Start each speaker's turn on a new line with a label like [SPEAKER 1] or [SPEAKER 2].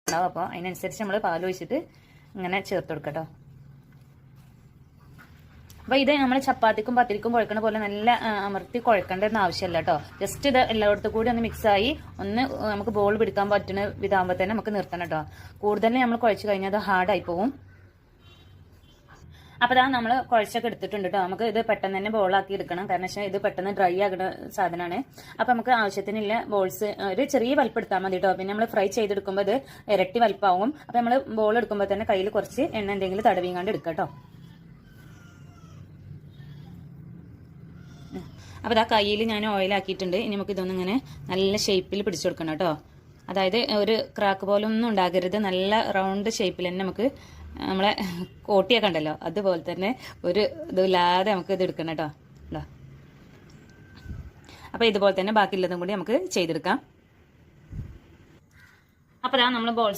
[SPEAKER 1] ഉണ്ടാവും. അപ്പോൾ അതിനനുസരിച്ച് നമ്മൾ പാൽ ഒഴിച്ചിട്ട് ഇങ്ങനെ ചേർത്ത് കൊടുക്കട്ടോ. അപ്പോൾ ഇത് നമ്മൾ ചപ്പാത്തിക്കും പത്തിരിക്കും കുഴക്കണ പോലെ നല്ല അമർത്തി കുഴക്കേണ്ടതെന്ന് ആവശ്യമില്ല കേട്ടോ. ജസ്റ്റ് ഇത് എല്ലായിടത്തും കൂടി ഒന്ന് മിക്സായി ഒന്ന് നമുക്ക് ബോൾ പിടിക്കാൻ പറ്റുന്ന വിധാകുമ്പോൾ തന്നെ നമുക്ക് നിർത്തണം കേട്ടോ. കൂടുതൽ നമ്മൾ കുഴച്ച് കഴിഞ്ഞാൽ അത് ഹാർഡായി പോവും. അപ്പോൾ ഇതാ നമ്മൾ കുഴച്ചൊക്കെ എടുത്തിട്ടുണ്ട് കേട്ടോ. നമുക്ക് ഇത് പെട്ടെന്ന് തന്നെ ബോളാക്കി എടുക്കണം. കാരണം വെച്ചാൽ ഇത് പെട്ടെന്ന് ഡ്രൈ ആകുന്ന സാധനമാണ്. അപ്പോൾ നമുക്ക് ആവശ്യത്തിനുള്ള ബോൾസ് ഒരു ചെറിയ വലിപ്പം എടുത്താൽ മതി കേട്ടോ. പിന്നെ നമ്മൾ ഫ്രൈ ചെയ്തെടുക്കുമ്പോൾ ഇത് ഇരട്ടി വലിപ്പമാവും. അപ്പോൾ നമ്മൾ ബോൾ എടുക്കുമ്പോൾ തന്നെ കയ്യിൽ കുറച്ച് എണ്ണ എന്തെങ്കിലും തടവിങ്ങാണ്ട് എടുക്കാം കേട്ടോ. അപ്പോൾ ഇതാ കയ്യിൽ ഞാൻ ഓയിലാക്കിയിട്ടുണ്ട്. ഇനി നമുക്ക് ഇതൊന്നും ഇങ്ങനെ നല്ല ഷേപ്പിൽ പിടിച്ചു കൊടുക്കണം കേട്ടോ. അതായത് ഒരു ക്രാക്ക് പോലെ ഒന്നും ഉണ്ടാകരുത്. നല്ല റൗണ്ട് ഷേപ്പിൽ തന്നെ നമുക്ക് നമ്മളെ കോട്ടിയൊക്കെ ഉണ്ടല്ലോ അതുപോലെ തന്നെ ഒരു ഇതില്ലാതെ നമുക്ക് ഇത് എടുക്കണം കേട്ടോ. ഉണ്ടോ? അപ്പോൾ ഇതുപോലെ തന്നെ ബാക്കിയുള്ളതും കൂടി നമുക്ക് ചെയ്തെടുക്കാം. അപ്പോൾ ഇതാ നമ്മൾ ബോൾസ്